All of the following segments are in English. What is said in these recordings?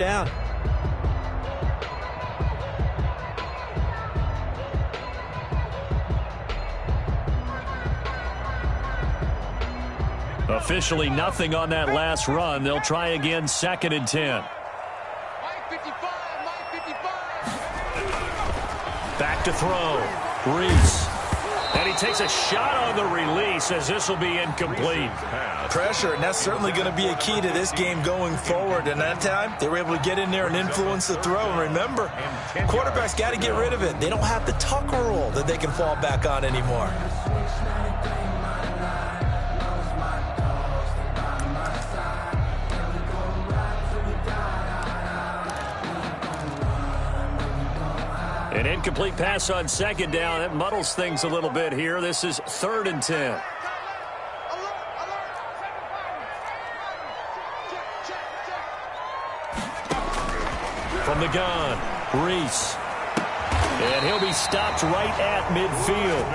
down. Officially nothing on that last run. They'll try again, 2nd and 10. Back to throw. Reese. And he takes a shot on the release as this will be incomplete. Pressure, and that's certainly going to be a key to this game going forward. And that time, they were able to get in there and influence the throw. And remember, quarterbacks got to get rid of it. They don't have the tuck rule that they can fall back on anymore. An incomplete pass on 2nd down. That muddles things a little bit here. This is 3rd and 10. From the gun, Reese. And he'll be stopped right at midfield.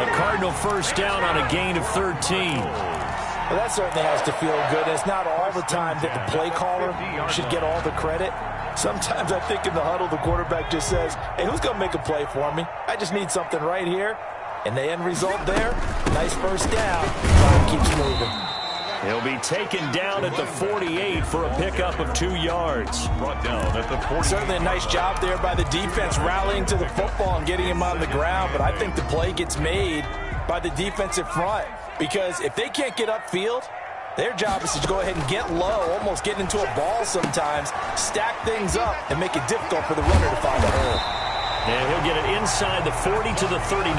A Cardinal first down on a gain of 13. Well, that certainly has to feel good. It's not all the time that the play caller should get all the credit. Sometimes I think in the huddle, the quarterback just says, hey, who's going to make a play for me? I just need something right here. And the end result there, nice first down. Time keeps moving. He'll be taken down at the 48 for a pickup of 2 yards. Brought down at the 40. Certainly a nice job there by the defense rallying to the football and getting him on the ground. But I think the play gets made by the defensive front. Because if they can't get upfield, their job is to go ahead and get low, almost get into a ball sometimes, stack things up, and make it difficult for the runner to find a hole. And he'll get it inside the 40 to the 39.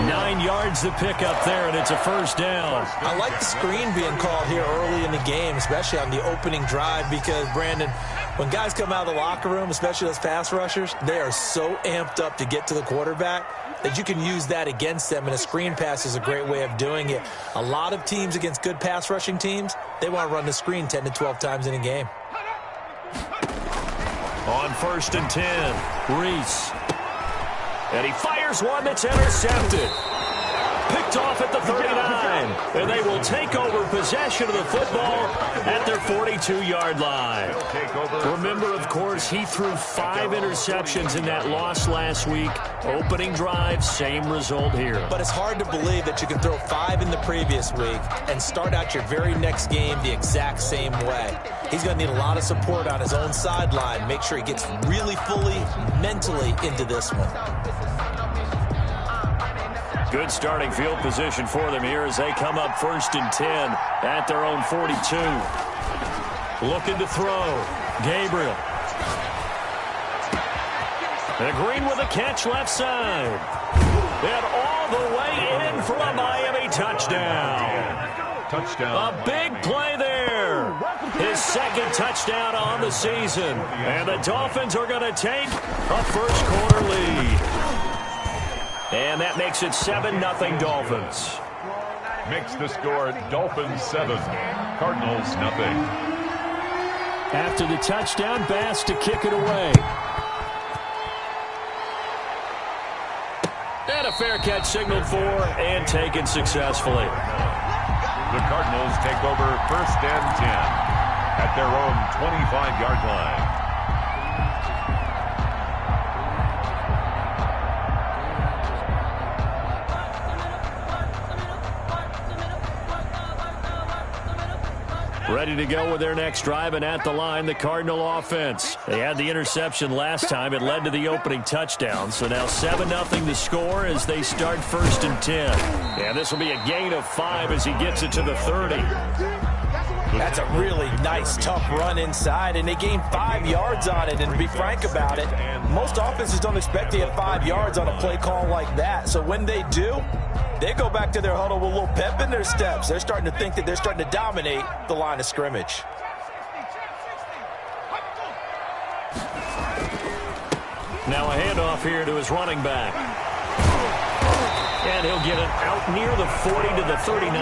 9 yards to pick up there, and it's a first down. I like the screen being called here early in the game, especially on the opening drive, because, Brandon, when guys come out of the locker room, especially those pass rushers, they are so amped up to get to the quarterback that you can use that against them, and a screen pass is a great way of doing it. A lot of teams against good pass rushing teams, they want to run the screen 10 to 12 times in a game. On 1st and 10, Reese. And he fires one that's intercepted. Picked off at the 39. And they will take over possession of the football at their 42-yard line. Remember, of course, he threw 5 interceptions in that loss last week. Opening drive, same result here. But it's hard to believe that you can throw 5 in the previous week and start out your very next game the exact same way. He's going to need a lot of support on his own sideline. Make sure he gets really fully, mentally into this one. Good starting field position for them here as they come up 1st and 10 at their own 42. Looking to throw. Gabriel. And Green with a catch left side. And all the way in for a Miami touchdown. Touchdown. A big play there. His 2nd touchdown on the season. And the Dolphins are going to take a first-quarter lead. And that makes it 7-0 Dolphins. Makes the score Dolphins 7, Cardinals nothing. After the touchdown, Bass to kick it away. And a fair catch signaled for and taken successfully. The Cardinals take over 1st and 10 at their own 25-yard line. Ready to go with their next drive, and at the line, the Cardinal offense. They had the interception last time. It led to the opening touchdown. So now 7-0 the score as they start 1st and 10. And this will be a gain of 5 as he gets it to the 30. That's a really nice, tough run inside, and they gained 5 yards on it. And to be frank about it, most offenses don't expect to get 5 yards on a play call like that. So when they do, they go back to their huddle with a little pep in their steps. They're starting to think that they're starting to dominate the line of scrimmage. Now a handoff here to his running back. And he'll get it out near the 40 to the 39.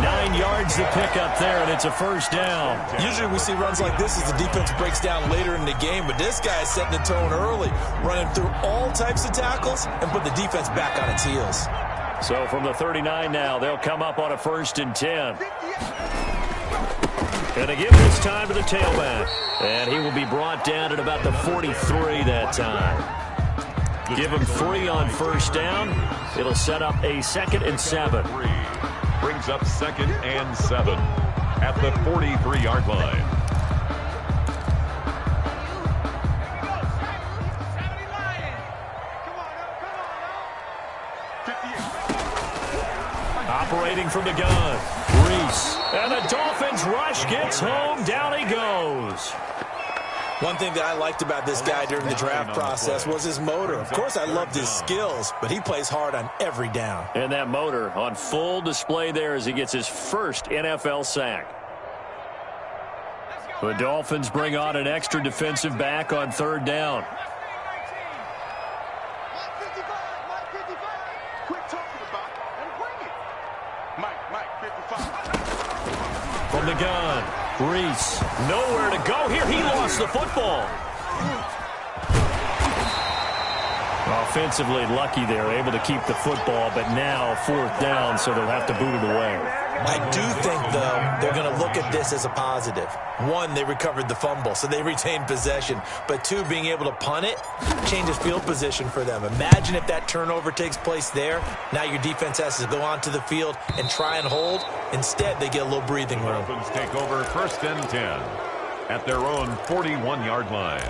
9 yards to pick up there, and it's a first down. Usually we see runs like this as the defense breaks down later in the game, but this guy is setting the tone early, running through all types of tackles and put the defense back on its heels. So from the 39 now, they'll come up on a 1st and 10. And they give this time to the tailback. And he will be brought down at about the 43 that time. Give him 3 on first down. It'll set up a 2nd and 7. Brings up 2nd and 7 at the 43-yard line. Operating from the gun, Reese. And the Dolphins rush gets home. Down he goes. One thing that I liked about this guy during the draft process was his motor. Of course, I loved his skills, but he plays hard on every down. And that motor on full display there as he gets his first NFL sack. The Dolphins bring on an extra defensive back on 3rd down. From the gun, Reese, nowhere to go here. He lost the football. Offensively lucky they're able to keep the football, but now 4th down, so they'll have to boot it away. I do think, though, they're going to look at this as a positive. 1, they recovered the fumble, so they retained possession. But 2, being able to punt it changes field position for them. Imagine if that turnover takes place there. Now your defense has to go onto the field and try and hold. Instead, they get a little breathing room. Dolphins take over 1st and 10 at their own 41-yard line.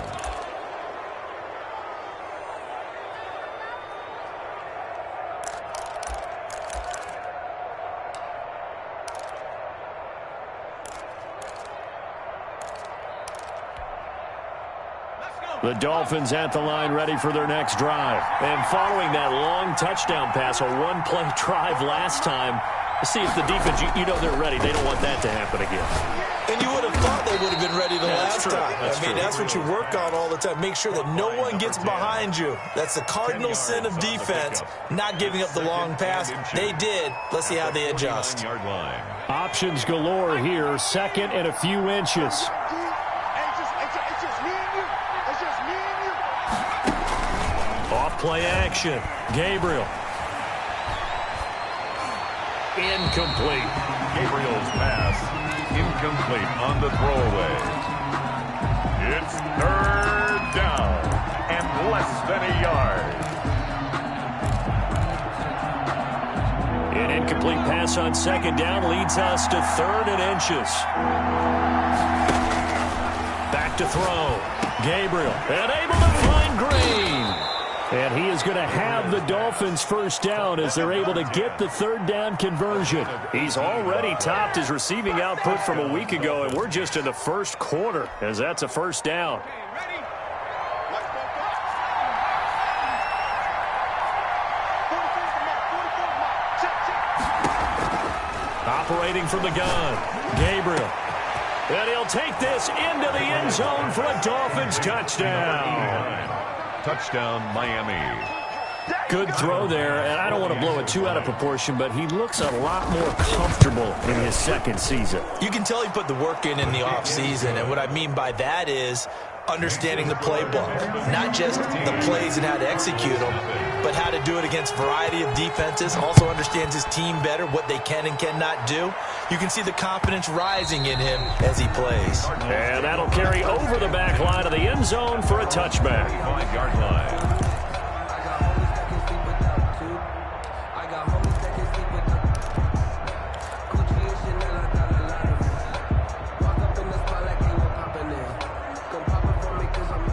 The Dolphins at the line ready for their next drive. And following that long touchdown pass, a 1-play drive last time, to see if the defense, you know they're ready. They don't want that to happen again. And you would have thought they would have been ready the last time. That's what you work on all the time. Make sure that no one gets behind you. That's the cardinal sin of defense, not giving up the long pass. They did. Let's see how they adjust. Options galore here. 2nd and a few inches. Off-play action. Gabriel. Incomplete. Gabriel's pass incomplete on the throwaway. It's 3rd down and less than a yard. An incomplete pass on 2nd down leads us to 3rd and inches. Back to throw. Gabriel, and able to find Green. And he is going to have the Dolphins first down as they're able to get the 3rd down conversion. He's already topped his receiving output from a week ago, and we're just in the 1st quarter as that's a first down. Operating from the gun, Gabriel. And he'll take this into the end zone for a Dolphins touchdown. Touchdown, Miami. Good throw there, and I don't want to blow it too out of proportion, but he looks a lot more comfortable in his 2nd season. You can tell he put the work in the offseason, and what I mean by that is understanding the playbook. Not just the plays and how to execute them, but how to do it against a variety of defenses. Also understands his team better, what they can and cannot do. You can see the confidence rising in him as he plays. And that'll carry over the back line of the end zone for a touchback. 5-yard line.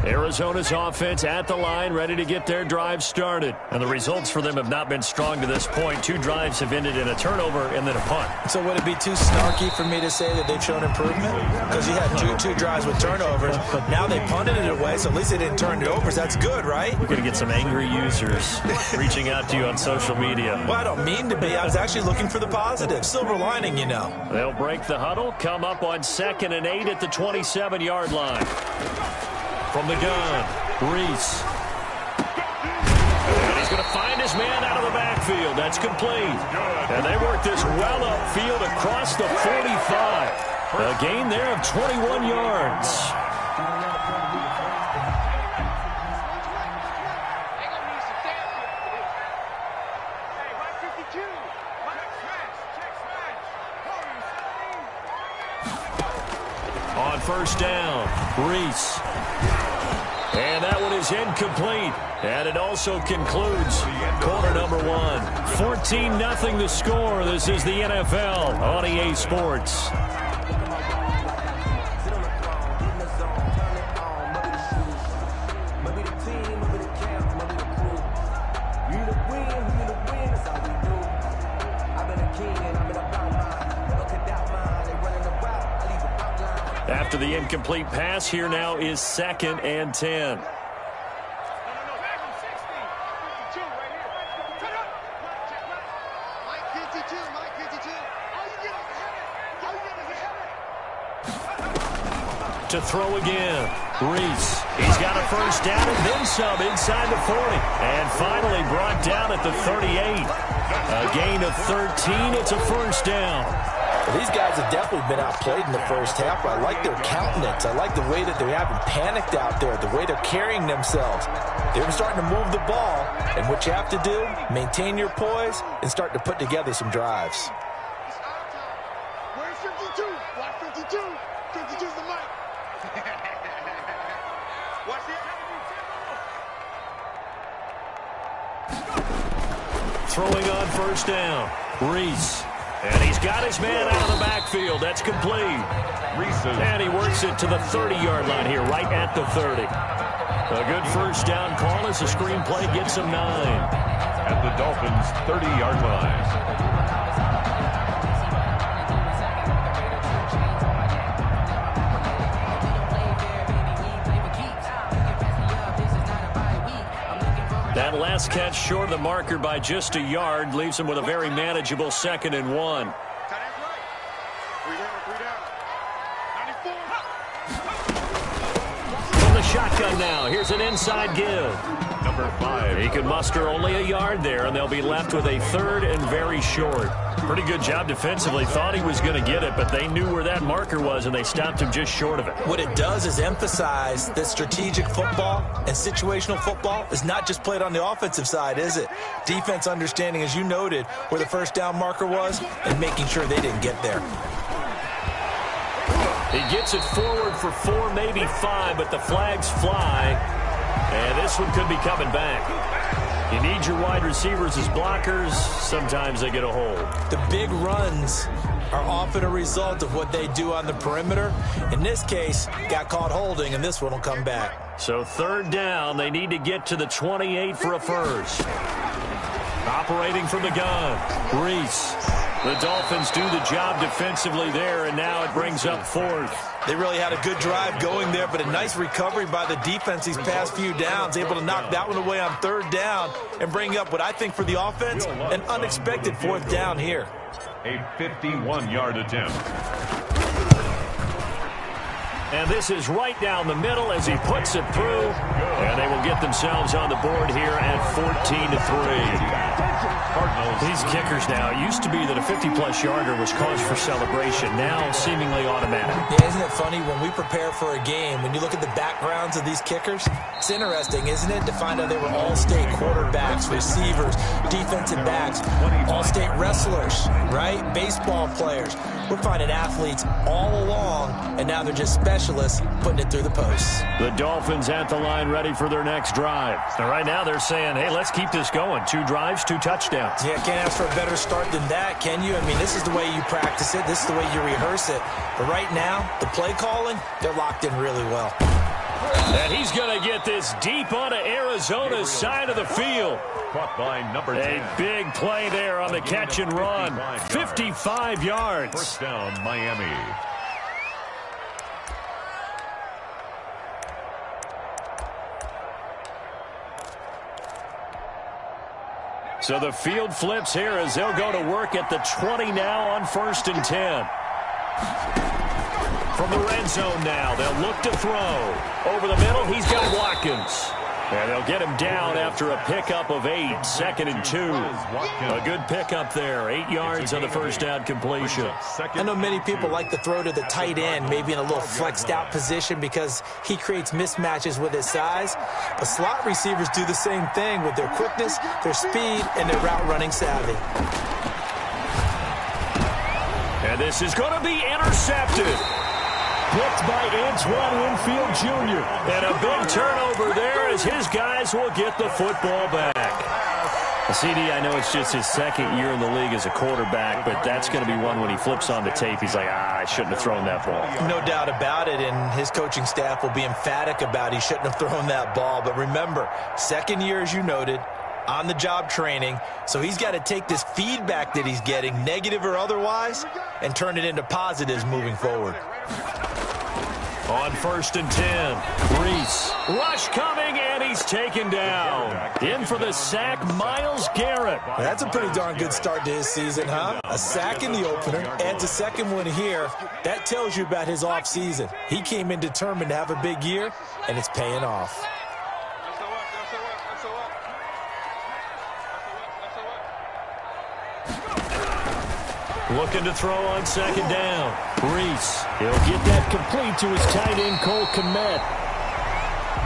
Arizona's offense at the line, ready to get their drive started. And the results for them have not been strong to this point. 2 drives have ended in a turnover and then a punt. So would it be too snarky for me to say that they've shown improvement? Because you had two drives with turnovers. Now they punted it away, so at least they didn't turn it over. So that's good, right? We're going to get some angry users reaching out to you on social media. Well, I don't mean to be. I was actually looking for the positive. Silver lining, you know. They'll break the huddle, come up on 2nd and 8 at the 27-yard line. From the gun, Reese. And he's going to find his man out of the backfield. That's complete. And they work this well upfield across the 45. A gain there of 21 yards. first down. Reese. And that one is incomplete. And it also concludes quarter number one. 14-0 the score. This is the NFL on EA Sports. After the incomplete pass, here now is 2nd and 10. To throw again. Reese. He's got a first down and then some inside the 40. And finally brought down at the 38. A gain of 13. It's a first down. Well, these guys have definitely been outplayed in the first half. I like their countenance. I like the way that they haven't panicked out there, the way they're carrying themselves. They're starting to move the ball, and what you have to do, maintain your poise and start to put together some drives. Where's 52? Watch 52. 52's the mic. Watch it. Throwing on first down. Reese. And he's got his man out of the backfield. That's complete. And he works it to the 30-yard line here, right at the 30. A good first down call as the screenplay gets him 9. At the Dolphins' 30-yard line. That last catch short of the marker by just a yard leaves him with a very manageable 2nd and 1. From the shotgun now, here's an inside give. Number 5. He could muster only a yard there, and they'll be left with a 3rd and very short. Pretty good job defensively. Thought he was going to get it, but they knew where that marker was, and they stopped him just short of it. What it does is emphasize that strategic football and situational football is not just played on the offensive side, is it? Defense understanding, as you noted, where the first down marker was and making sure they didn't get there. He gets it forward for 4, maybe 5, but the flags fly, and this one could be coming back. You need your wide receivers as blockers. Sometimes they get a hold. The big runs are often a result of what they do on the perimeter. In this case, got caught holding, and this one will come back. So 3rd down, they need to get to the 28 for a first. Operating from the gun, Reese. The Dolphins do the job defensively there, and now it brings up 4th. They really had a good drive going there, but a nice recovery by the defense these past few downs, able to knock that one away on 3rd down and bring up what I think for the offense, an unexpected 4th down here. A 51-yard attempt. And this is right down the middle as he puts it through, and they will get themselves on the board here at 14-3. These kickers now, it used to be that a 50-plus yarder was cause for celebration, now seemingly automatic. Yeah, isn't it funny when we prepare for a game, when you look at the backgrounds of these kickers, it's interesting, isn't it, to find out they were all-state quarterbacks, receivers, defensive backs, all-state wrestlers, right? Baseball players. We're finding athletes all along, and now they're just specialists putting it through the posts. The Dolphins at the line ready for their next drive. Now, right now they're saying, hey, let's keep this going. 2 drives, 2 touchdowns. Yeah, can't ask for a better start than that, can you? I mean, this is the way you practice it. This is the way you rehearse it. But right now, the play calling, they're locked in really well. And he's going to get this deep onto Arizona's side of the field. Caught by number 10. A big play there on the catch and run. 55 yards. First down, Miami. So the field flips here as they'll go to work at the 20 now on 1st and 10. From the red zone now, they'll look to throw. Over the middle, he's got Watkins. And they'll get him down after a pickup of 8, 2nd and 2. A good pickup there, 8 yards on the first down completion. I know many people like to throw to the tight end, maybe in a little flexed out position because he creates mismatches with his size. But slot receivers do the same thing with their quickness, their speed, and their route running savvy. And this is going to be intercepted. picked by Antoine Winfield Jr. And a big turnover there as his guys will get the football back. CD, I know it's just his second year in the league as a quarterback, but that's going to be one when he flips on the tape, he's like, I shouldn't have thrown that ball. No doubt about it, and his coaching staff will be emphatic about he shouldn't have thrown that ball. But remember, second year, as you noted, on-the-job training, so he's got to take this feedback that he's getting, negative or otherwise, and turn it into positives moving forward. On 1st and 10, Reese. Rush coming, and he's taken down. In for the sack, Myles Garrett. That's a pretty darn good start to his season, huh? A sack in the opener, adds a second one here. That tells you about his offseason. He came in determined to have a big year, and it's paying off. Looking to throw on 2nd down. Reese. He'll get that complete to his tight end, Cole Kmet.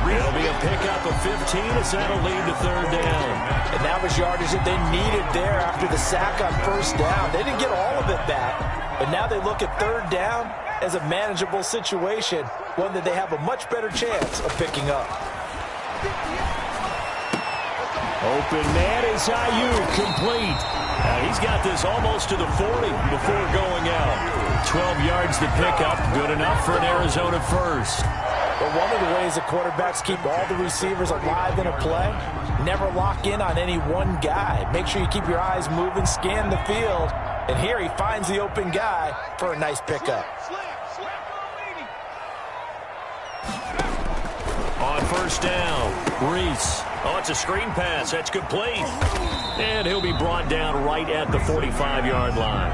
It'll be a pickup of 15 as that'll lead to 3rd down. And that was yardage that they needed there after the sack on 1st down. They didn't get all of it back, but now they look at 3rd down as a manageable situation, one that they have a much better chance of picking up. Open man is Ayuk, complete. He's got this almost to the 40 before going out. 12 yards to pick up, good enough for an Arizona first. But one of the ways the quarterbacks keep all the receivers alive in a play, never lock in on any one guy. Make sure you keep your eyes moving, scan the field, and here he finds the open guy for a nice pickup. On 1st down, Reese. Oh, it's a screen pass. That's complete. And he'll be brought down right at the 45-yard line.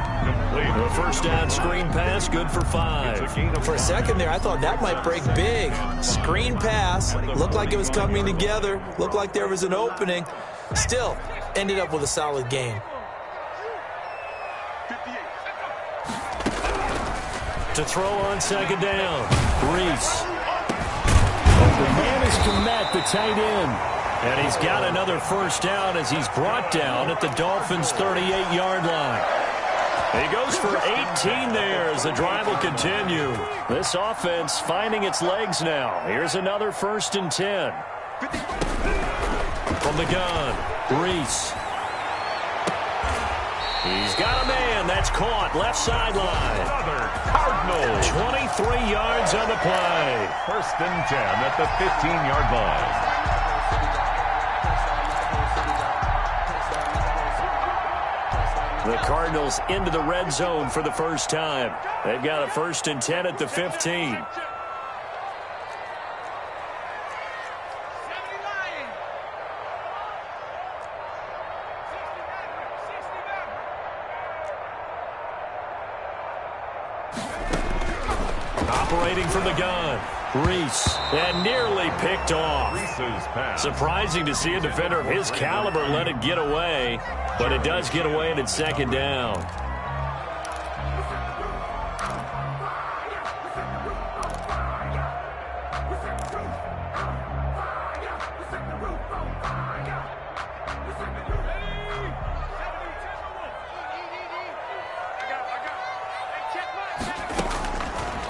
The 1st down screen pass, good for 5. For a second there, I thought that might break big. Screen pass, looked like it was coming together, looked like there was an opening. Still, ended up with a solid game. To throw on 2nd down, Reese. The man is Kmet, the tight end. And he's got another 1st down as he's brought down at the Dolphins' 38-yard line. He goes for 18 there as the drive will continue. This offense finding its legs now. Here's another 1st and 10. From the gun, Reese. He's got a man. That's caught. Left sideline. Cardinals. 23 yards on the play. 1st and 10 at the 15-yard line. The Cardinals into the red zone for the first time. They've got a 1st and 10 at the 15. Operating from the gun, Reese, and nearly picked off. Surprising to see a defender of his caliber let it get away, but it does get away and it's 2nd down.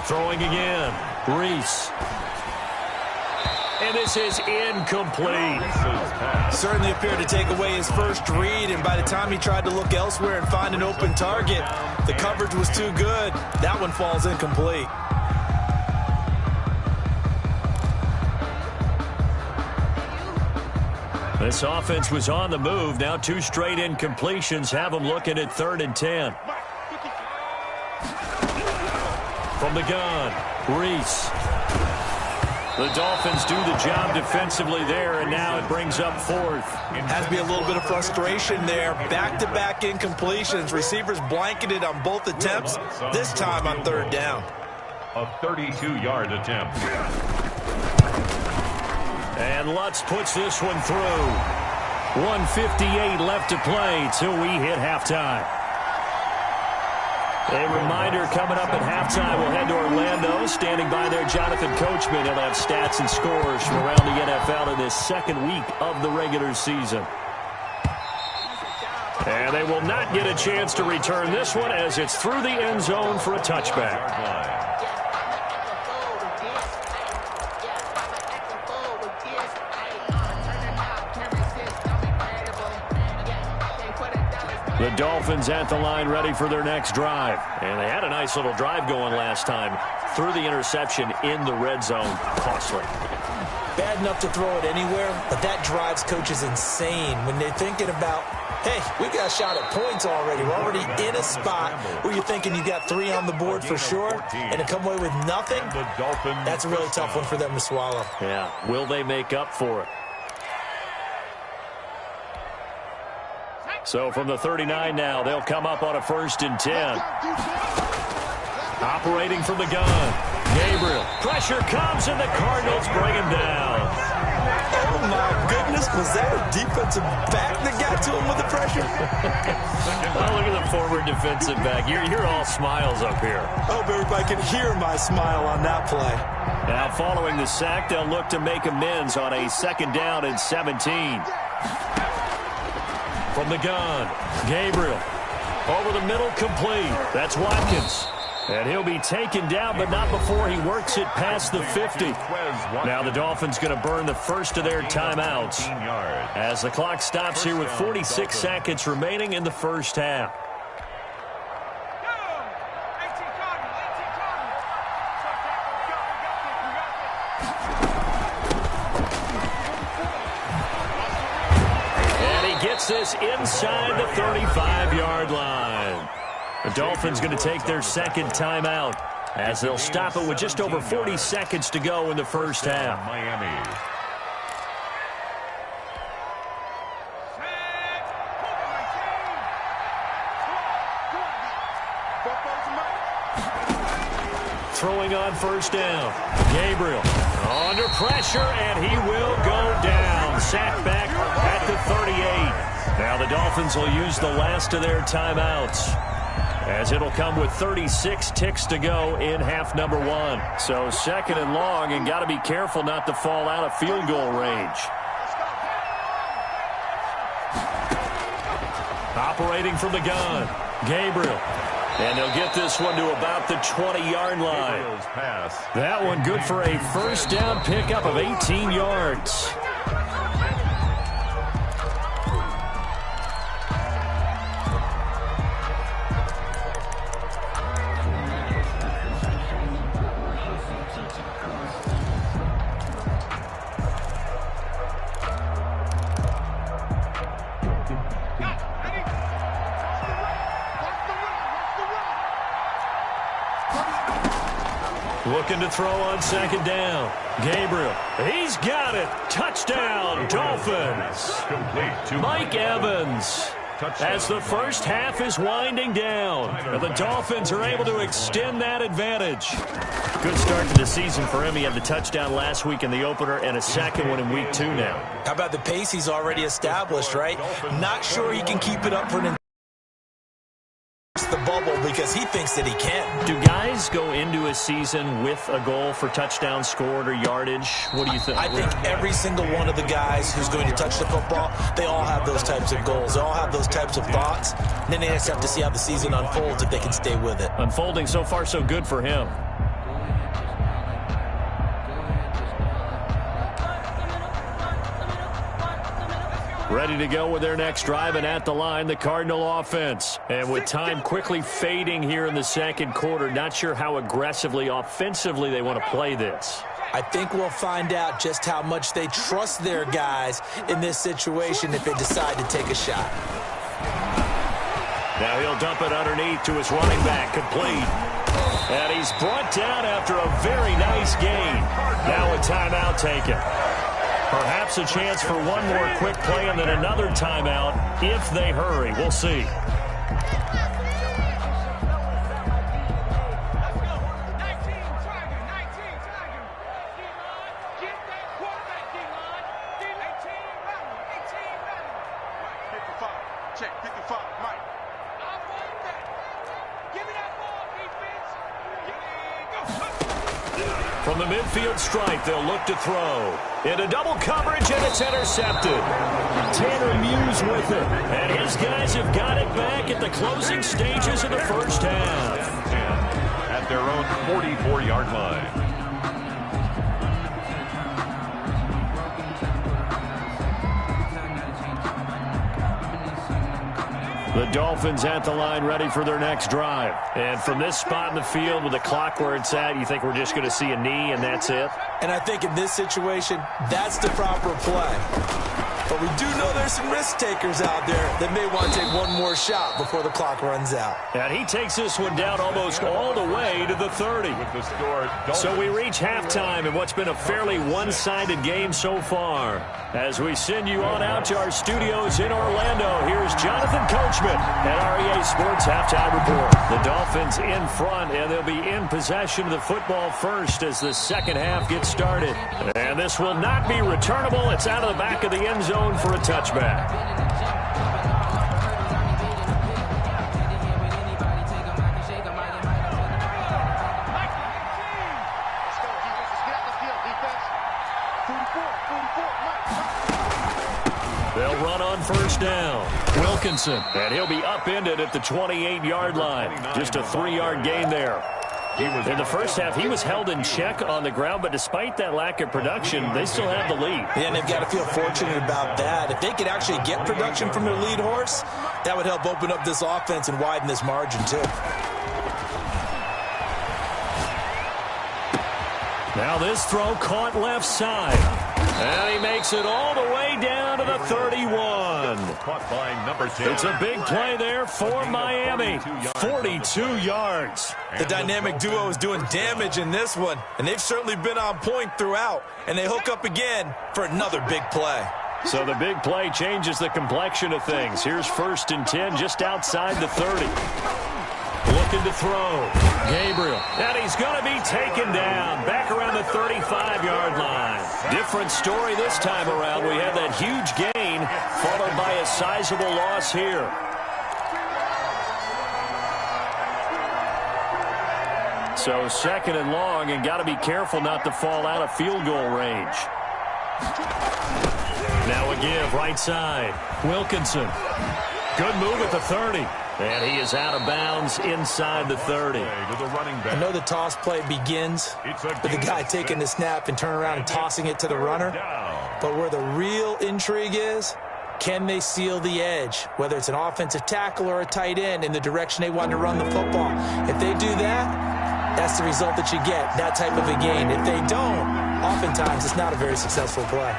Throwing again, Reese. And this is incomplete. Certainly appeared to take away his first read, and by the time he tried to look elsewhere and find an open target, the coverage was too good. That one falls incomplete. This offense was on the move. Now 2 straight incompletions have them looking at 3rd and 10. From the gun, Reese. The Dolphins do the job defensively there, and now it brings up 4th. Has to be a little bit of frustration there. Back-to-back incompletions. Receivers blanketed on both attempts, this time on 3rd down. A 32-yard attempt. And Lutz puts this one through. 1:58 left to play till we hit halftime. A reminder coming up at halftime, we'll head to Orlando. Standing by there, Jonathan Coachman. He'll have stats and scores from around the NFL in this 2nd week of the regular season. And they will not get a chance to return this one as it's through the end zone for a touchback. The Dolphins at the line ready for their next drive. And they had a nice little drive going last time. Threw the interception in the red zone. Costly. Bad enough to throw it anywhere, but that drives coaches insane when they're thinking about, hey, we got a shot at points already. We're already in a spot where you're thinking you got 3 on the board for sure, and to come away with nothing, that's a really tough one for them to swallow. Yeah, will they make up for it? So from the 39 now, they'll come up on a 1st and 10. Operating from the gun. Gabriel. Pressure comes, and the Cardinals bring him down. Oh, my goodness. Was that a defensive back that got to him with the pressure? Oh, look at the forward defensive back. You're all smiles up here. I hope everybody can hear my smile on that play. Now, following the sack, they'll look to make amends on a 2nd down and 17. From the gun, Gabriel. Over the middle, complete. That's Watkins. And he'll be taken down, but not before he works it past the 50. Now the Dolphins going to burn the first of their timeouts as the clock stops here with 46 seconds remaining in the first half. And he gets this inside the 35-yard line. The Dolphins going to take their 2nd timeout as they'll stop it with just over 40 seconds to go in the first half. Miami. Throwing on 1st down. Gabriel under pressure, and he will go down. Sacked back at the 38. Now the Dolphins will use the last of their timeouts, as it'll come with 36 ticks to go in half number 1. So 2nd and long, and got to be careful not to fall out of field goal range. Operating from the gun, Gabriel. And they'll get this one to about the 20-yard line. That one good for a 1st down pickup of 18 yards. Looking to throw on 2nd down. Gabriel. He's got it. Touchdown, Dolphins. Mike Evans. As the first half is winding down, and the Dolphins are able to extend that advantage. Good start to the season for him. He had the touchdown last week in the opener and a 2nd one in week 2 now. How about the pace he's already established, right? Not sure he can keep it up for the bubble because he thinks that he can. Do guys go into a season with a goal for touchdown scored or yardage? What do you think? I think every single one of the guys who's going to touch the football, they all have those types of goals. They all have those types of thoughts. And then they just have to see how the season unfolds if they can stay with it. Unfolding so far so good for him. Ready to go with their next drive, and at the line, the Cardinal offense. And with time quickly fading here in the 2nd quarter, not sure how aggressively, offensively they want to play this. I think we'll find out just how much they trust their guys in this situation if they decide to take a shot. Now he'll dump it underneath to his running back, complete. And he's brought down after a very nice gain. Now a timeout taken. Perhaps a chance for one more quick play and then another timeout if they hurry. We'll see. From the midfield stripe, they'll look to throw. Into double coverage, and it's intercepted. Tanner Muse with it. And his guys have got it back at the closing stages of the first half. At their own 44-yard line. The Dolphins at the line ready for their next drive. And from this spot in the field with the clock where it's at, you think we're just going to see a knee and that's it? And I think in this situation, that's the proper play. But we do know there's some risk takers out there that may want to take one more shot before the clock runs out. And he takes this one down almost all the way to the 30. With the score, So we reach halftime in what's been a fairly one-sided game so far. As we send you on out to our studios in Orlando, here's Jonathan Coachman at REA Sports Halftime Report. The Dolphins in front, and they'll be in possession of the football first as the second half gets started. And this will not be returnable. It's out of the back of the end zone for a touchback. They'll run on first down. Wilkinson, and he'll be upended at the 28-yard line. Just a 3-yard gain there. In the first half, he was held in check on the ground, but despite that lack of production, they still have the lead. Yeah, and they've got to feel fortunate about that. If they could actually get production from their lead horse, that would help open up this offense and widen this margin, too. Now this throw caught left side. And he makes it all the way down to the 31. Caught by number 10. It's a big play there for Miami. 42 yards. The dynamic duo is doing damage in this one, and they've certainly been on point throughout. And they hook up again for another big play. So the big play changes the complexion of things. Here's 1st and 10 just outside the 30. Looking to throw. Gabriel. And he's going to be taken down back around the 35-yard line. Different story this time around. We have that huge gain followed by a sizable loss here. So 2nd and long, and got to be careful not to fall out of field goal range. Now a give right side. Wilkinson. Good move at the 30. And he is out of bounds inside the 30. I know the toss play begins with the guy taking the snap and turning around and tossing it to the runner. But where the real intrigue is, can they seal the edge, whether it's an offensive tackle or a tight end, in the direction they want to run the football? If they do that, that's the result that you get, that type of a gain. If they don't, oftentimes it's not a very successful play.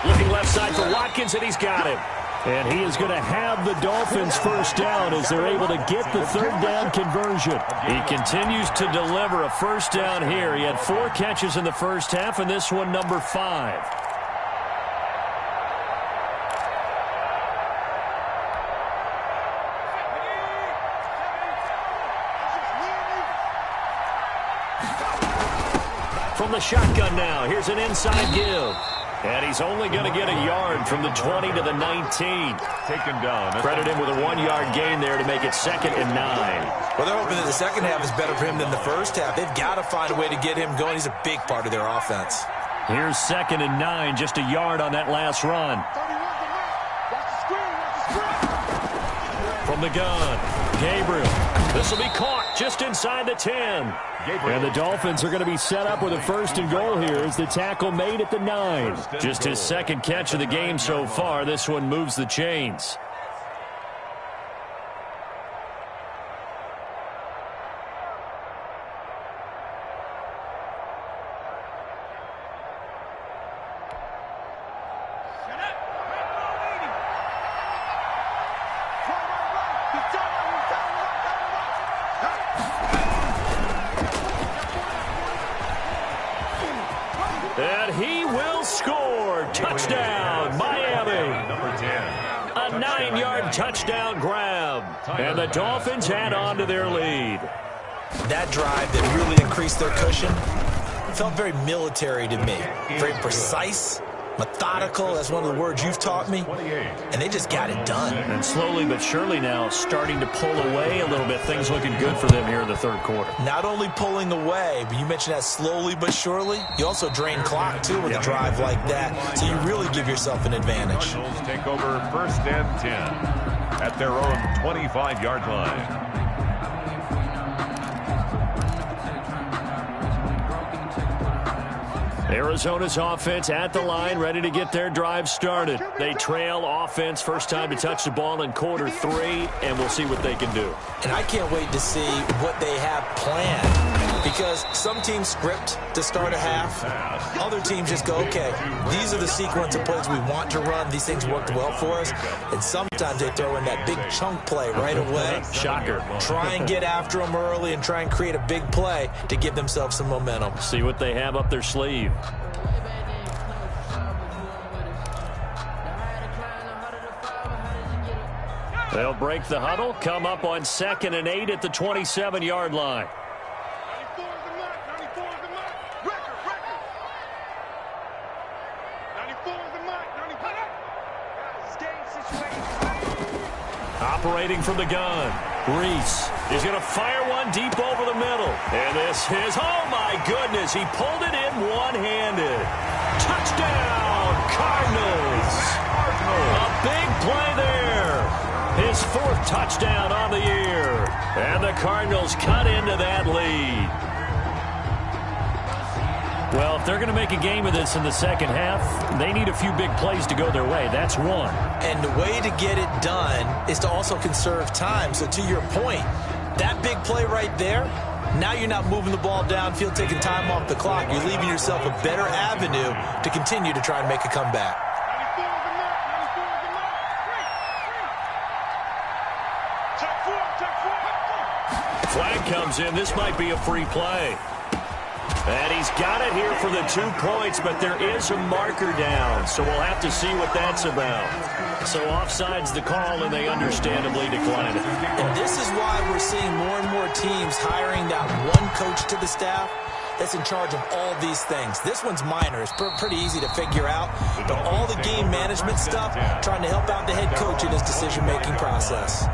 Looking left side for Watkins, and he's got him. And he is going to have the Dolphins first down as they're able to get the 3rd down conversion. He continues to deliver a first down here. He had 4 catches in the first half, and this one number 5. From the shotgun now, here's an inside give. And he's only going to get a yard from the 20 to the 19. Taken down. Credit him with a 1-yard gain there to make it 2nd and 9. Well, they're hoping that the second half is better for him than the first half. They've got to find a way to get him going. He's a big part of their offense. Here's 2nd and 9, just a yard on that last run. From the gun, Gabriel. This will be caught just inside the 10. And the Dolphins are going to be set up with a 1st and goal here as the tackle made at the 9. Just his 2nd catch of the game so far. This one moves the chains. And he will score. Touchdown, Miami. Number 10. A 9-yard touchdown grab. And the Dolphins add on to their lead. That drive that really increased their cushion felt very military to me. Very precise, methodical. That's one of the words you've taught me. And they just got it done. And slowly but surely now starting to pull away a little bit. Things looking good for them here in the 3rd quarter. Not only pulling away, but you mentioned that slowly but surely. You also drain clock, too, with a drive like that. So you really give yourself an advantage. Cardinals take over 1st and 10 at their own 25-yard line. Arizona's offense at the line, ready to get their drive started. They trail offense, first time to touch the ball in quarter 3, and we'll see what they can do. And I can't wait to see what they have planned, because some teams script to start a half. Other teams just go, okay, these are the sequence of plays we want to run. These things worked well for us. And sometimes they throw in that big chunk play right away. Shocker. Try and get after them early and try and create a big play to give themselves some momentum. See what they have up their sleeve. They'll break the huddle, come up on 2nd and 8 at the 27-yard line. 94 is the mark. 94 is the mark. Record. 94 is the mark. 94. Guys, game situation. Operating from the gun. Reese is going to fire one deep over the middle. And this is, oh my goodness, he pulled it in one-handed. Touchdown, Cardinals. A big play there. His 4th touchdown on the year. And the Cardinals cut into that lead. Well, if they're going to make a game of this in the second half, they need a few big plays to go their way. That's one. And the way to get it done is to also conserve time. So to your point, that big play right there, now you're not moving the ball downfield, taking time off the clock. You're leaving yourself a better avenue to continue to try and make a comeback. 94 is the mark. 94 is the mark. Check 4. Flag comes in. This might be a free play. And he's got it here for the 2 points, but there is a marker down, so we'll have to see what that's about. So offside's the call, and they understandably decline it. And this is why we're seeing more and more teams hiring that one coach to the staff that's in charge of all these things. This one's minor. It's pretty easy to figure out. But all the game management stuff, trying to help out the head coach in his decision-making process.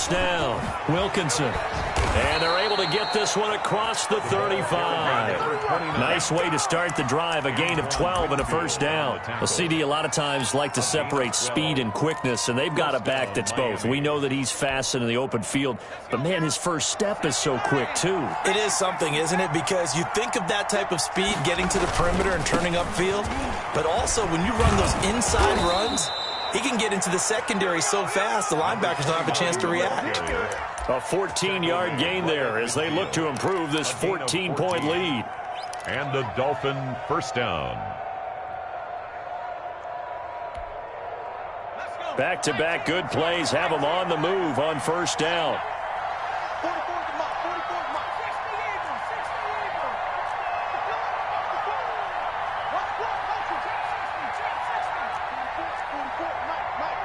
Down, Wilkinson. And they're able to get this one across the 35. Nice way to start the drive, a gain of 12 and a first down. A CD a lot of times like to separate speed and quickness, and they've got a back that's both. We know that he's fast in the open field, but man, his first step is so quick too. It is something, isn't it? Because you think of that type of speed getting to the perimeter and turning upfield, but also when you run those inside runs, he can get into the secondary so fast, the linebackers don't have a chance to react. A 14-yard gain there as they look to improve this 14-point lead. And a Dolphin first down. Back-to-back good plays have them on the move on first down. 44 is the mark. 44 is the mark.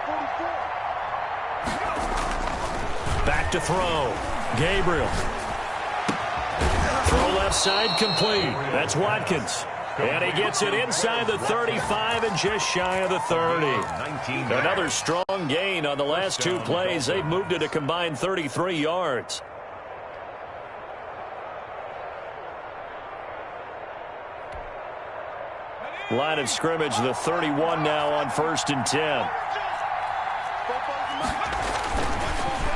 44. Back to throw. Gabriel. Throw left side complete. That's Watkins. And he gets it inside the 35 and just shy of the 30. Another strong gain on the last 2 plays. They've moved it a combined 33 yards. Line of scrimmage, the 31 now on 1st and 10.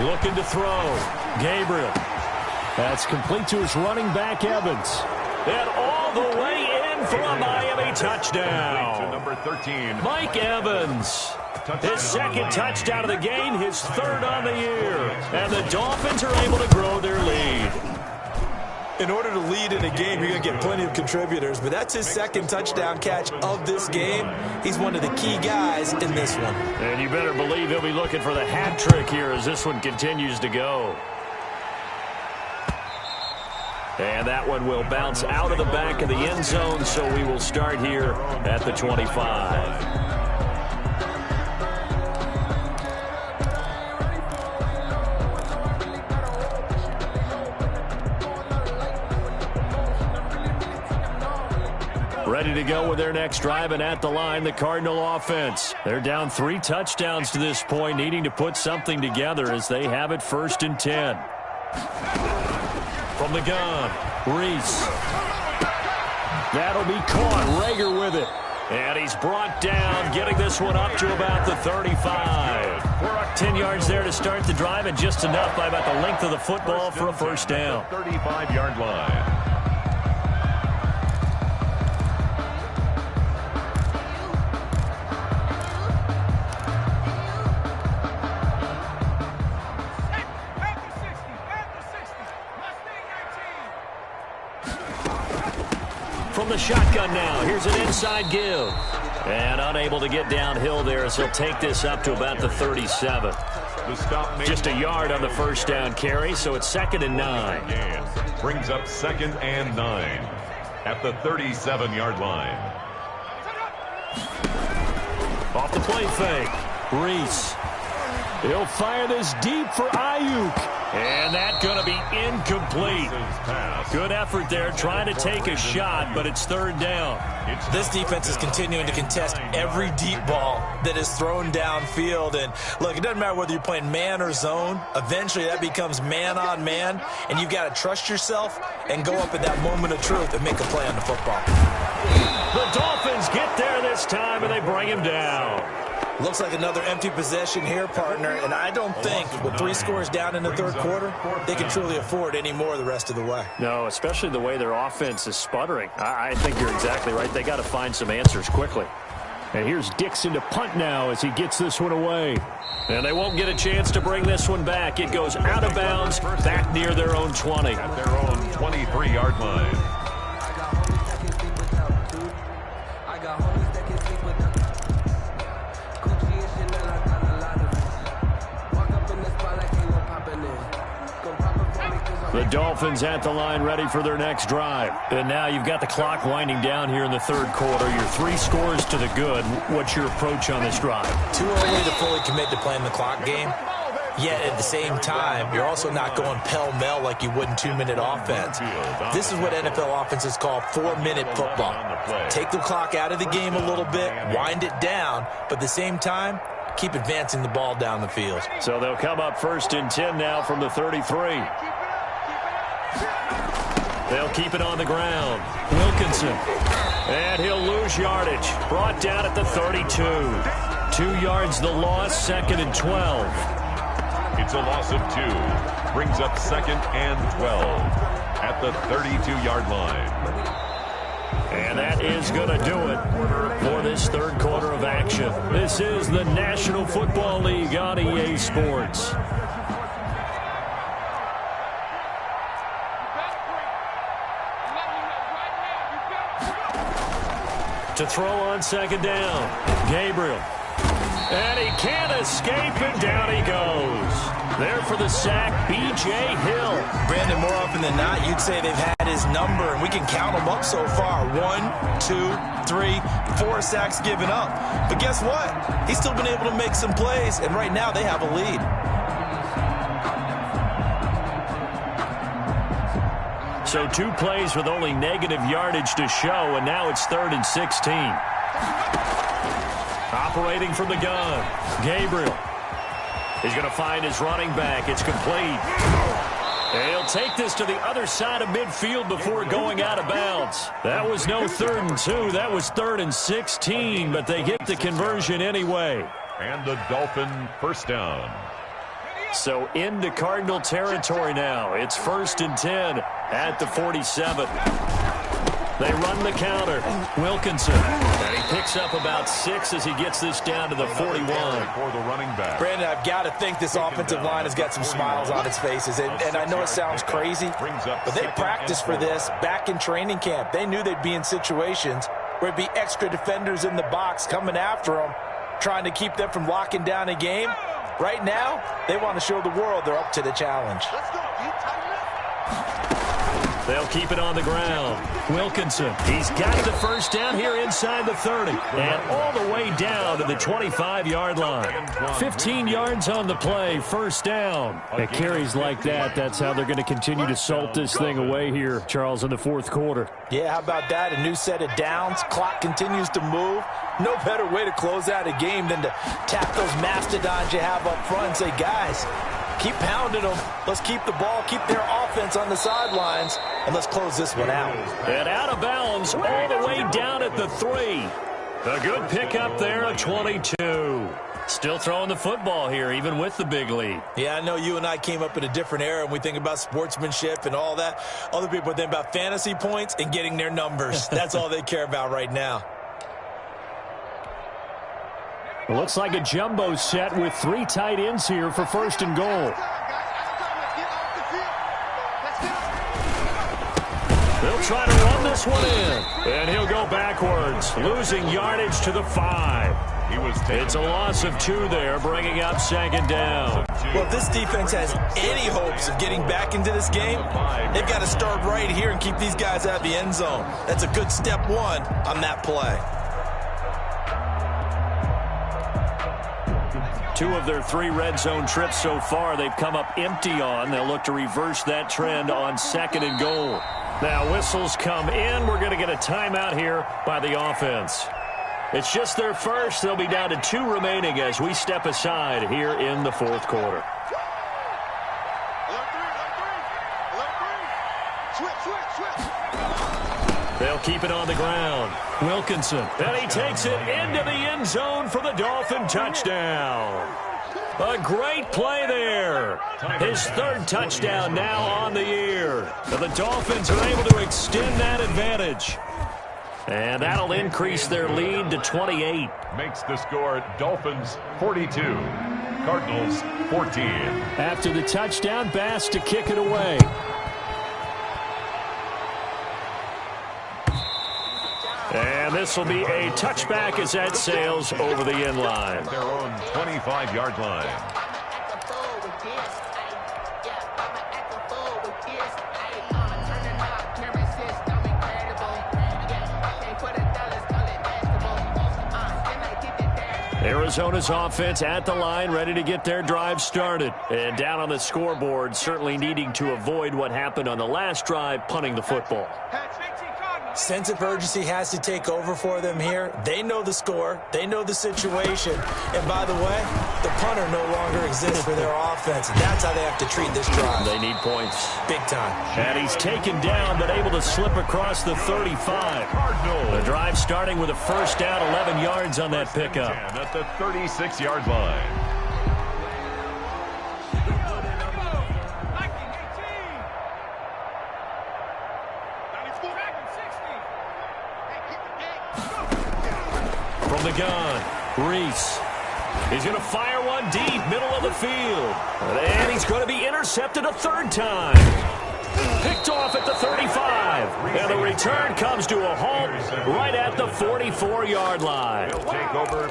Looking to throw. Gabriel. That's complete to his running back, Evans. And all the way in for a Miami touchdown. Number 13. Mike Evans. His second touchdown of the game, his 3rd on the year. And the Dolphins are able to grow their lead. In order to lead in a game, you're going to get plenty of contributors, but that's his 2nd touchdown catch of this game. He's one of the key guys in this one. And you better believe he'll be looking for the hat trick here as this one continues to go. And that one will bounce out of the back of the end zone, so we will start here at the 25. Ready to go with their next drive, and at the line, the Cardinal offense. They're down 3 touchdowns to this point, needing to put something together as they have it 1st and 10. From the gun, Reese. That'll be caught. Rager with it. And he's brought down, getting this one up to about the 35. 10 yards there to start the drive, and just enough by about the length of the football for a first down. 35-yard line. From the shotgun now, here's an inside give. And unable to get downhill there as he'll take this up to about the 37. Just a yard on the first down carry, so it's 2nd and 9. Brings up 2nd and 9 at the 37-yard line. Off the play fake. Reese. He'll fire this deep for Ayuk. And that's going to be incomplete. Good effort there trying to take a shot, but it's 3rd down. This defense is continuing to contest every deep ball that is thrown downfield. And, look, it doesn't matter whether you're playing man or zone. Eventually that becomes man on man, and you've got to trust yourself and go up at that moment of truth and make a play on the football. The Dolphins get there this time, and they bring him down. Looks like another empty possession here, partner, and I don't think with 3 scores down in the 3rd quarter, they can truly afford any more the rest of the way. No, especially the way their offense is sputtering. I think you're exactly right. They got to find some answers quickly. And here's Dixon to punt now as he gets this one away. And they won't get a chance to bring this one back. It goes out of bounds, back near their own 20. At their own 23-yard line. The Dolphins at the line ready for their next drive. And now you've got the clock winding down here in the 3rd quarter. You're 3 scores to the good. What's your approach on this drive? Too early to fully commit to playing the clock game. Yet at the same time, you're also not going pell-mell like you would in 2-minute offense. This is what NFL offenses call 4-minute football. Take the clock out of the game a little bit, wind it down, but at the same time, keep advancing the ball down the field. So they'll come up 1st and 10 now from the 33. They'll keep it on the ground. Wilkinson. And he'll lose yardage. Brought down at the 32. 2 yards the loss, 2nd and 12. It's a loss of 2. Brings up 2nd and 12 at the 32-yard line. And that is going to do it for this 3rd quarter of action. This is the National Football League on EA Sports. To throw on 2nd down. Gabriel. And he can't escape, and down he goes. There for the sack, B.J. Hill. Brandon, more often than not, you'd say they've had his number, and we can count them up so far. 1, 2, 3, 4 sacks given up. But guess what? He's still been able to make some plays, and right now they have a lead. So 2 plays with only negative yardage to show, and now it's 3rd and 16. Operating from the gun, Gabriel. He's going to find his running back. It's complete. And he'll take this to the other side of midfield before going out of bounds. That was no 3rd and 2. That was 3rd and 16, but they get the conversion anyway. And the Dolphin first down. So into Cardinal territory now. It's 1st and 10 at the 47. They run the counter. Wilkinson. And he picks up about 6 as he gets this down to the 41. For the running back. Brandon, I've got to think this offensive line has got some smiles on its faces. And I know it sounds crazy, but they practiced for this back in training camp. They knew they'd be in situations where it'd be extra defenders in the box coming after them, trying to keep them from locking down a game. Right now, they want to show the world they're up to the challenge. They'll keep it on the ground. Wilkinson, he's got the first down here inside the 30. And all the way down to the 25-yard line. 15 yards on the play, first down. At carries like that, that's how they're going to continue to salt this thing away here, Charles, in the 4th quarter. Yeah, how about that? A new set of downs. Clock continues to move. No better way to close out a game than to tap those mastodons you have up front and say, guys, Keep pounding them. Let's keep the ball, keep their offense on the sidelines, and let's close this one out. And out of bounds all the way down at the 3. A good pickup there, a 22. Still throwing the football here, even with the big lead. Yeah, I know you and I came up in a different era, and we think about sportsmanship and all that. Other people think about fantasy points and getting their numbers. That's all they care about right now. It looks like a jumbo set with 3 tight ends here for 1st and goal. They'll try to run this one in, and he'll go backwards, losing yardage to the 5. It's a loss of 2 there, bringing up 2nd down. Well, if this defense has any hopes of getting back into this game, they've got to start right here and keep these guys out of the end zone. That's a good step 1 on that play. 2 of their 3 red zone trips so far they've come up empty on. They'll look to reverse that trend on 2nd and goal. Now whistles come in. We're going to get a timeout here by the offense. It's just their first. They'll be down to 2 remaining as we step aside here in the 4th quarter. They'll keep it on the ground. Wilkinson. And he takes it into the end zone for the Dolphin touchdown. A great play there. His 3rd touchdown now on the year. And the Dolphins are able to extend that advantage. And that'll increase their lead to 28. Makes the score Dolphins 42, Cardinals 14. After the touchdown, Bass to kick it away. And this will be a touchback as that sails over the end line. At their own 25-yard line. Arizona's offense at the line, ready to get their drive started. And down on the scoreboard, certainly needing to avoid what happened on the last drive, punting the football. Sense of urgency has to take over for them here. They know the score. They know the situation. And by the way, the punter no longer exists for their offense. That's how they have to treat this drive. They need points. Big time. And he's taken down, but able to slip across the 35. The drive starting with a 1st down, 11 yards on that pickup. At the 36-yard line. From the gun, Reese. He's going to fire one deep, middle of the field. And he's going to be intercepted a 3rd time. Picked off at the 35. And the return comes to a halt right at the 44-yard line.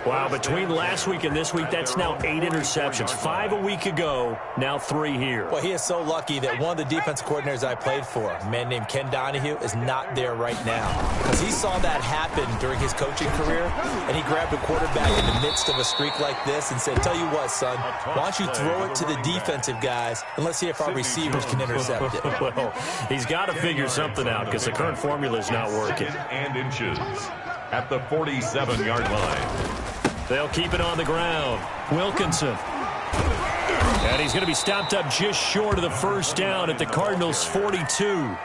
Wow, between last week and this week, that's now 8 interceptions. 5 a week ago, now 3 here. Well, he is so lucky that one of the defense coordinators I played for, a man named Ken Donahue, is not there right now. Because he saw that happen during his coaching career, and he grabbed a quarterback in the midst of a streak like this and said, tell you what, son, why don't you throw it to the defensive guys, and let's see if our receivers can intercept it. Well, he's got to figure something out because the current formula is not working. And inches at the 47-yard line. They'll keep it on the ground. Wilkinson. And he's going to be stopped up just short of the 1st down at the Cardinals' 42.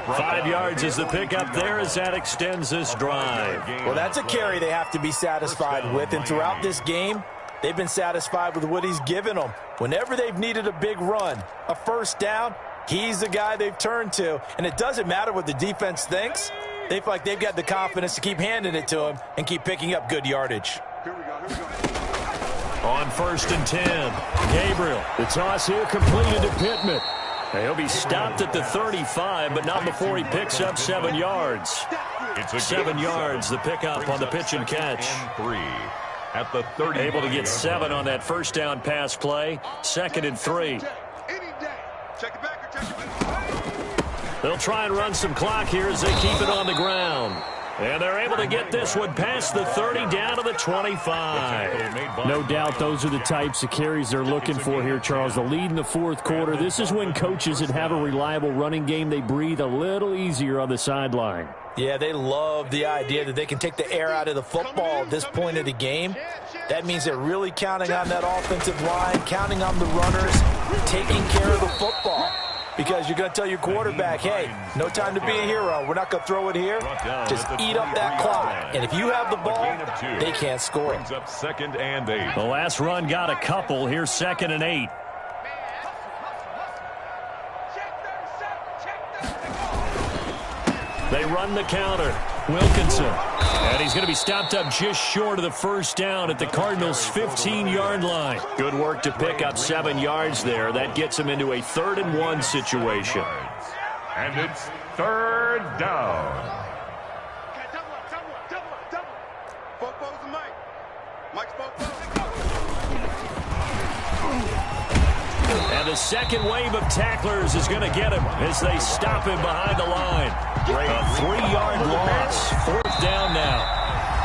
5 yards is the pickup there as that extends this drive. Well, that's a carry they have to be satisfied with, and throughout this game, they've been satisfied with what he's given them. Whenever they've needed a big run, a 1st down, he's the guy they've turned to, and it doesn't matter what the defense thinks. They feel like they've got the confidence to keep handing it to him and keep picking up good yardage. On 1st and 10, Gabriel. The toss here completed to Pittman. He'll be stopped at the 35, but not before he picks up 7 yards. 7 yards, the pickup on the pitch and catch. And 3 at the 30. Able to get 7 on that 1st down pass play. 2nd and 3. They'll try and run some clock here as they keep it on the ground. And they're able to get this one past the 30 down to the 25. No doubt those are the types of carries they're looking for here, Charles. The lead in the 4th quarter. This is when coaches that have a reliable running game, they breathe a little easier on the sideline. Yeah, they love the idea that they can take the air out of the football at this point of the game. That means they're really counting on that offensive line, counting on the runners, taking care of the football. Because you're going to tell your quarterback, hey, no time to be a hero. We're not going to throw it here. Just eat up that clock. And if you have the ball, they can't score. Brings up 2nd and 8. The last run got a couple. Here's 2nd and 8. They run the counter. Wilkinson. And he's going to be stopped up just short of the first down at the Cardinals' 15-yard line. Good work to pick up 7 yards there. That gets him into a 3rd and 1 situation. And it's 3rd down. And the second wave of tacklers is going to get him as they stop him behind the line. A 3-yard loss. 4th down now.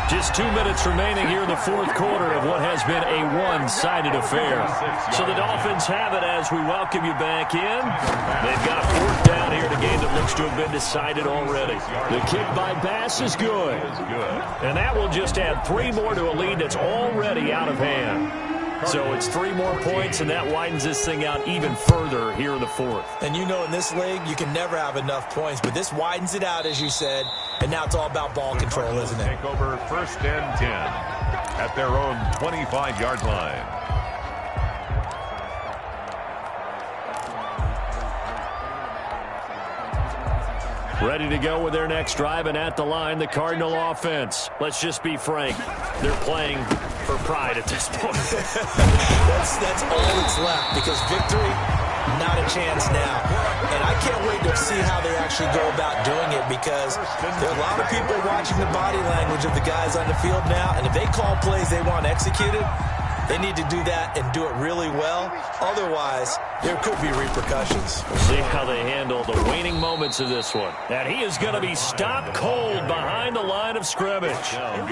Just 2 minutes remaining here in the 4th quarter of what has been a one-sided affair. So the Dolphins have it as we welcome you back in. They've got 4th down here in a game that looks to have been decided already. The kick by Bass is good. And that will just add 3 more to a lead that's already out of hand. So it's 3 more points, and that widens this thing out even further here in the 4th. And you know in this league, you can never have enough points, but this widens it out, as you said, and now it's all about ball control, isn't it? Take over 1st and 10 at their own 25-yard line. Ready to go with their next drive, and at the line, the Cardinal offense. Let's just be frank. They're playing for pride at this point. that's all that's left, because victory, not a chance now. And I can't wait to see how they actually go about doing it, because there are a lot of people watching the body language of the guys on the field now, and if they call plays they want executed, they need to do that and do it really well. Otherwise, there could be repercussions. We'll see how they handle the waning moments of this one. And he is going to be stopped cold behind the line of scrimmage.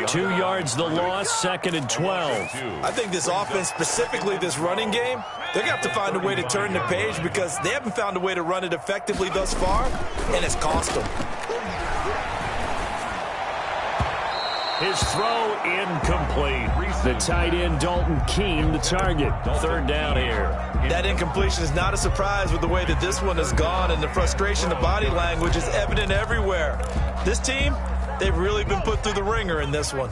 2 yards the loss, 2nd and 12. I think this offense, specifically this running game, they're going to have to find a way to turn the page, because they haven't found a way to run it effectively thus far, and it's cost them. His throw incomplete. The tight end, Dalton Keene, the target. 3rd down here. That incompletion is not a surprise with the way that this one has gone, and the frustration, the body language is evident everywhere. This team, they've really been put through the ringer in this one.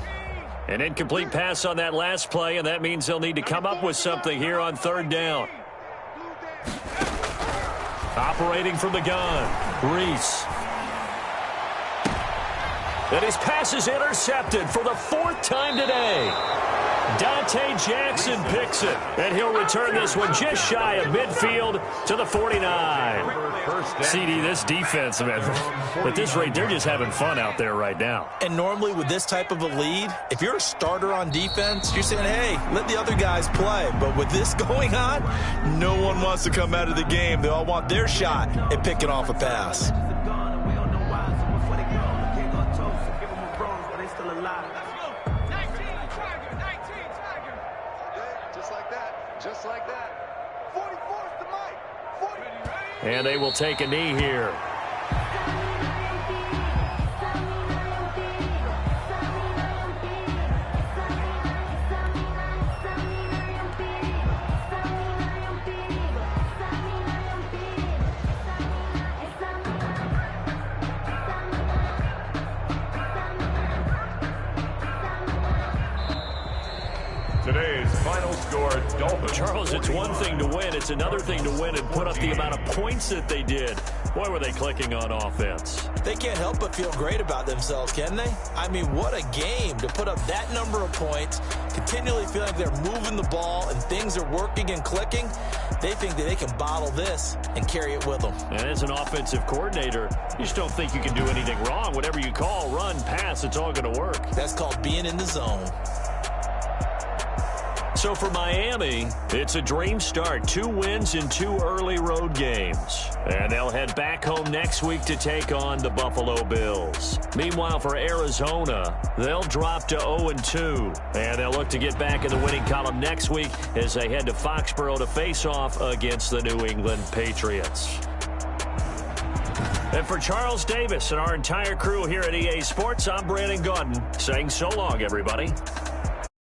An incomplete pass on that last play, and that means they'll need to come up with something here on 3rd down. Operating from the gun, Reese. And his pass is intercepted for the 4th time today. Dante Jackson picks it, and he'll return this one just shy of midfield to the 49. CD, this defense, man, at this rate, they're just having fun out there right now. And normally with this type of a lead, if you're a starter on defense, you're saying, hey, let the other guys play. But with this going on, no one wants to come out of the game. They all want their shot at picking off a pass. And they will take a knee here. Today's final score, Dolphins. Charles, it's one thing to win. It's another thing to win and put up the amount of points that they did. Boy, were they clicking on offense. They can't help but feel great about themselves, can they? I mean, what a game to put up that number of points, continually feeling like they're moving the ball and things are working and clicking. They think that they can bottle this and carry it with them. And as an offensive coordinator, you just don't think you can do anything wrong. Whatever you call, run, pass, it's all going to work. That's called being in the zone. So for Miami, it's a dream start. 2 wins in 2 early road games. And they'll head back home next week to take on the Buffalo Bills. Meanwhile, for Arizona, they'll drop to 0-2. And they'll look to get back in the winning column next week as they head to Foxborough to face off against the New England Patriots. And for Charles Davis and our entire crew here at EA Sports, I'm Brandon Gaudin saying so long, everybody.